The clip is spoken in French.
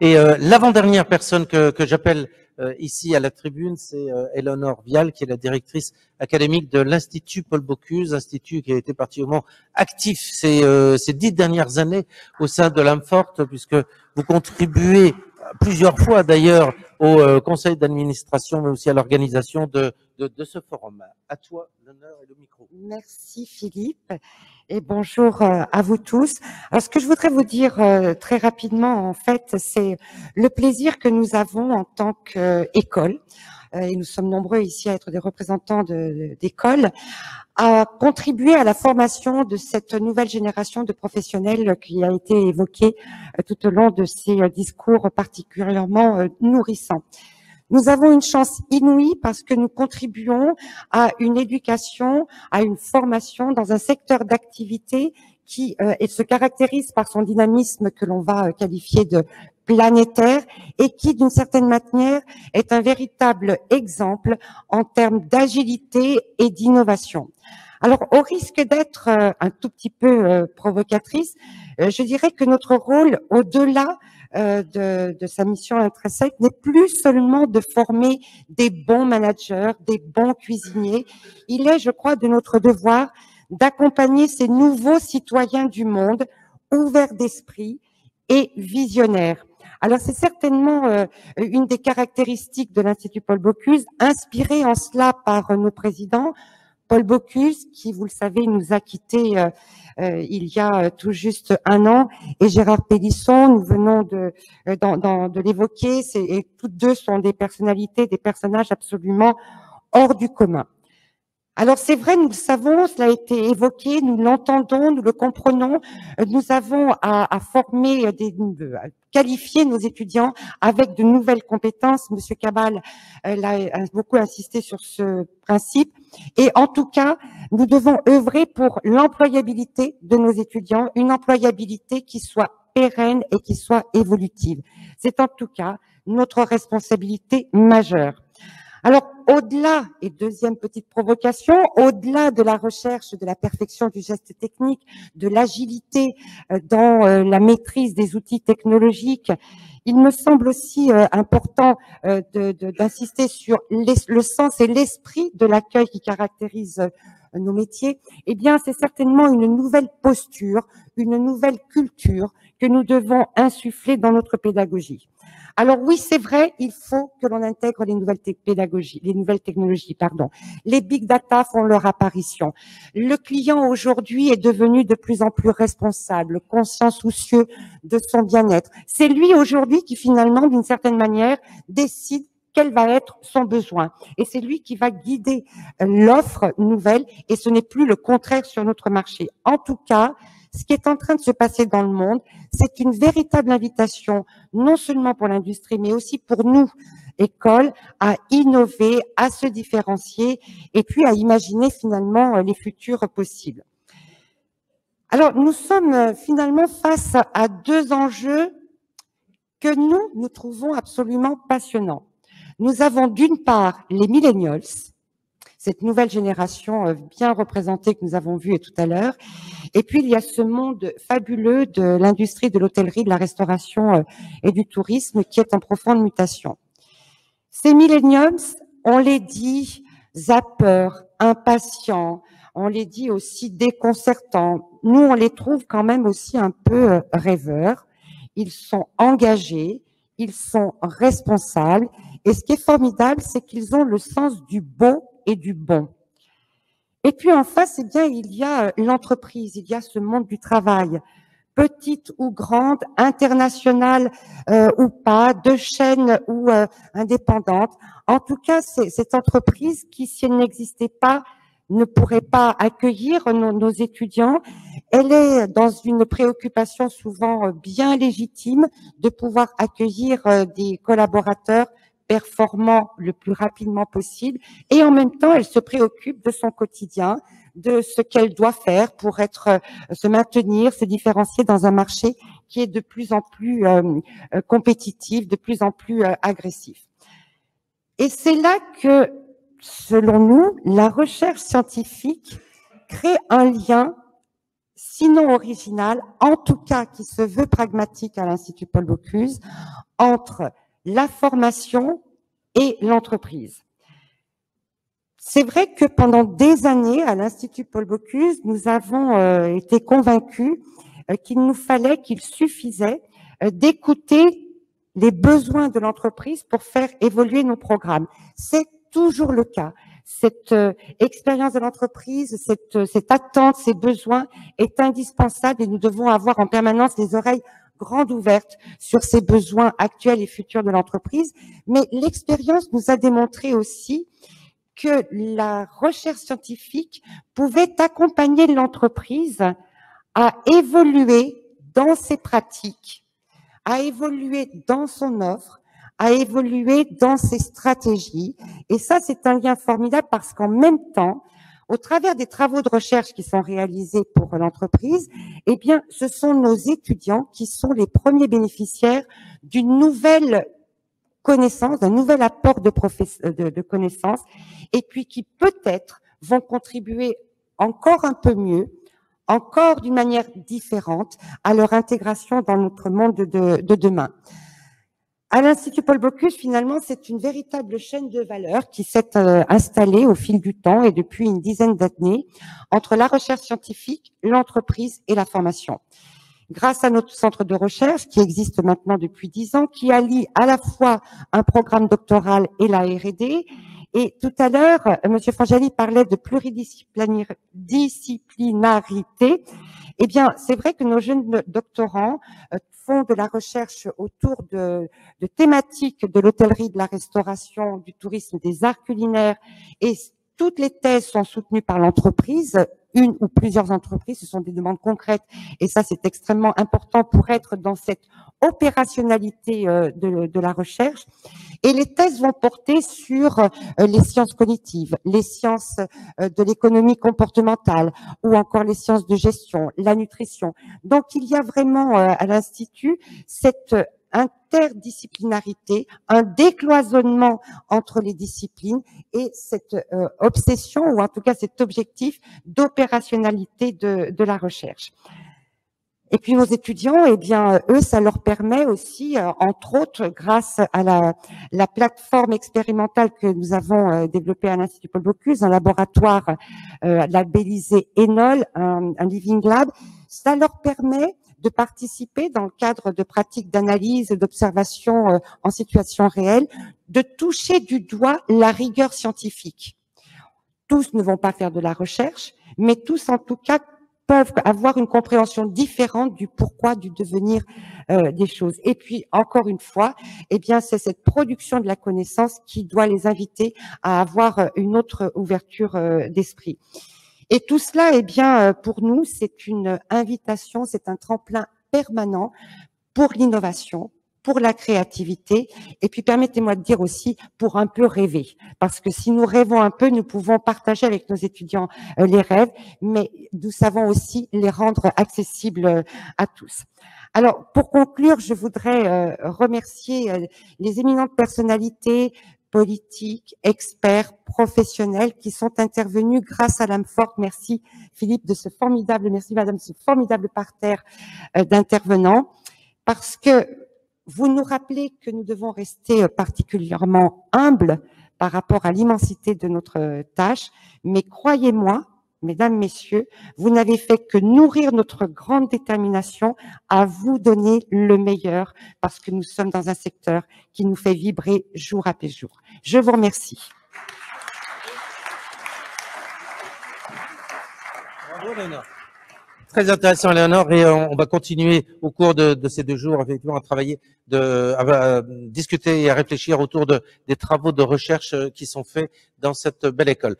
Et l'avant-dernière personne que j'appelle ici à la tribune, c'est Eleonore Vial, qui est la directrice académique de l'Institut Paul Bocuse, institut qui a été particulièrement actif ces 10 dernières années au sein de l'AMFORT, puisque vous contribuez plusieurs fois d'ailleurs au conseil d'administration, mais aussi à l'organisation de ce forum. À toi l'honneur et le micro. Merci Philippe et bonjour à vous tous. Alors ce que je voudrais vous dire très rapidement, en fait, c'est le plaisir que nous avons en tant qu'école, et nous sommes nombreux ici à être des représentants d'écoles, à contribuer à la formation de cette nouvelle génération de professionnels qui a été évoquée tout au long de ces discours particulièrement nourrissants. Nous avons une chance inouïe parce que nous contribuons à une éducation, à une formation dans un secteur d'activité qui se caractérise par son dynamisme que l'on va qualifier de planétaire et qui, d'une certaine manière, est un véritable exemple en termes d'agilité et d'innovation. Alors, au risque d'être un tout petit peu provocatrice, je dirais que notre rôle, au-delà de sa mission intrinsèque, n'est plus seulement de former des bons managers, des bons cuisiniers. Il est, je crois, de notre devoir d'accompagner ces nouveaux citoyens du monde, ouverts d'esprit et visionnaires. Alors, c'est certainement une des caractéristiques de l'Institut Paul Bocuse, inspiré en cela par nos présidents, Paul Bocuse, qui, vous le savez, nous a quittés il y a tout juste un an, et Gérard Pélisson, nous venons de l'évoquer, et toutes deux sont des personnalités, des personnages absolument hors du commun. Alors c'est vrai, nous le savons, cela a été évoqué, nous l'entendons, nous le comprenons, nous avons à former, à qualifier nos étudiants avec de nouvelles compétences. Monsieur Cabal a beaucoup insisté sur ce principe. Et en tout cas, nous devons œuvrer pour l'employabilité de nos étudiants, une employabilité qui soit pérenne et qui soit évolutive. C'est en tout cas notre responsabilité majeure. Alors, au-delà, et deuxième petite provocation, au-delà de la recherche de la perfection du geste technique, de l'agilité dans la maîtrise des outils technologiques, il me semble aussi important d'insister sur le sens et l'esprit de l'accueil qui caractérise nos métiers. Eh bien, c'est certainement une nouvelle posture, une nouvelle culture que nous devons insuffler dans notre pédagogie. Alors oui, c'est vrai, il faut que l'on intègre les nouvelles technologies. Les big data font leur apparition. Le client aujourd'hui est devenu de plus en plus responsable, conscient, soucieux de son bien-être. C'est lui aujourd'hui qui finalement, d'une certaine manière, décide quel va être son besoin. Et c'est lui qui va guider l'offre nouvelle et ce n'est plus le contraire sur notre marché. En tout cas, ce qui est en train de se passer dans le monde, c'est une véritable invitation, non seulement pour l'industrie, mais aussi pour nous, écoles, à innover, à se différencier et puis à imaginer finalement les futurs possibles. Alors, nous sommes finalement face à deux enjeux que nous trouvons absolument passionnants. Nous avons d'une part les millennials, cette nouvelle génération bien représentée que nous avons vue tout à l'heure. Et puis, il y a ce monde fabuleux de l'industrie de l'hôtellerie, de la restauration et du tourisme qui est en profonde mutation. Ces millennials, on les dit zappeurs, impatients, on les dit aussi déconcertants. Nous, on les trouve quand même aussi un peu rêveurs. Ils sont engagés, ils sont responsables. Et ce qui est formidable, c'est qu'ils ont le sens du beau et du bon. Et puis en face, eh bien, il y a l'entreprise, il y a ce monde du travail, petite ou grande, internationale ou pas, de chaîne ou indépendante. En tout cas, c'est cette entreprise qui, si elle n'existait pas, ne pourrait pas accueillir nos étudiants. Elle est dans une préoccupation souvent bien légitime de pouvoir accueillir des collaborateurs performant le plus rapidement possible et en même temps elle se préoccupe de son quotidien, de ce qu'elle doit faire pour se maintenir, se différencier dans un marché qui est de plus en plus compétitif, de plus en plus agressif. Et c'est là que, selon nous, la recherche scientifique crée un lien sinon original, en tout cas qui se veut pragmatique à l'Institut Paul Bocuse, entre la formation et l'entreprise. C'est vrai que pendant des années, à l'Institut Paul Bocuse, nous avons été convaincus qu'il suffisait d'écouter les besoins de l'entreprise pour faire évoluer nos programmes. C'est toujours le cas. Cette expérience de l'entreprise, cette attente, ces besoins est indispensable et nous devons avoir en permanence les oreilles grandes ouvertes sur ces besoins actuels et futurs de l'entreprise. Mais l'expérience nous a démontré aussi que la recherche scientifique pouvait accompagner l'entreprise à évoluer dans ses pratiques, à évoluer dans son offre, à évoluer dans ses stratégies. Et ça, c'est un lien formidable parce qu'en même temps, au travers des travaux de recherche qui sont réalisés pour l'entreprise, eh bien, ce sont nos étudiants qui sont les premiers bénéficiaires d'une nouvelle connaissance, d'un nouvel apport de connaissances, et puis qui peut-être vont contribuer encore un peu mieux, encore d'une manière différente, à leur intégration dans notre monde de demain. À l'Institut Paul Bocuse, finalement, c'est une véritable chaîne de valeur qui s'est installée au fil du temps et depuis une dizaine d'années entre la recherche scientifique, l'entreprise et la formation. Grâce à notre centre de recherche qui existe maintenant depuis 10 ans, qui allie à la fois un programme doctoral et la R&D. Et tout à l'heure, M. Frangeli parlait de pluridisciplinarité. Eh bien, c'est vrai que nos jeunes doctorants font de la recherche autour de thématiques de l'hôtellerie, de la restauration, du tourisme, des arts culinaires, et toutes les thèses sont soutenues par l'entreprise, une ou plusieurs entreprises, ce sont des demandes concrètes, et ça c'est extrêmement important pour être dans cette opérationnalité de la recherche. Et les thèses vont porter sur les sciences cognitives, les sciences de l'économie comportementale, ou encore les sciences de gestion, la nutrition. Donc il y a vraiment à l'Institut cette interdisciplinarité, un décloisonnement entre les disciplines et cette obsession, ou en tout cas cet objectif d'opérationnalité de la recherche. Et puis nos étudiants, eh bien, eux, ça leur permet aussi, entre autres, grâce à la plateforme expérimentale que nous avons développée à l'Institut Paul Bocuse, un laboratoire labellisé Enol, un Living Lab, ça leur permet de participer dans le cadre de pratiques d'analyse et d'observation en situation réelle, de toucher du doigt la rigueur scientifique. Tous ne vont pas faire de la recherche, mais tous en tout cas peuvent avoir une compréhension différente du pourquoi, du devenir des choses. Et puis, encore une fois, eh bien, c'est cette production de la connaissance qui doit les inviter à avoir une autre ouverture d'esprit. Et tout cela, eh bien, pour nous, c'est une invitation, c'est un tremplin permanent pour l'innovation, pour la créativité, et puis permettez-moi de dire aussi pour un peu rêver, parce que si nous rêvons un peu, nous pouvons partager avec nos étudiants les rêves, mais nous savons aussi les rendre accessibles à tous. Alors, pour conclure, je voudrais remercier les éminentes personnalités politiques, experts, professionnels qui sont intervenus grâce à l'âme forte. Merci Philippe de ce formidable, merci Madame, ce formidable parterre d'intervenants, parce que vous nous rappelez que nous devons rester particulièrement humbles par rapport à l'immensité de notre tâche, mais croyez-moi, mesdames, messieurs, vous n'avez fait que nourrir notre grande détermination à vous donner le meilleur, parce que nous sommes dans un secteur qui nous fait vibrer jour après jour. Je vous remercie. Bravo, Léonore. Très intéressant, Léonore, et on va continuer au cours de ces 2 jours, effectivement, à travailler, à discuter et à réfléchir autour des travaux de recherche qui sont faits dans cette belle école.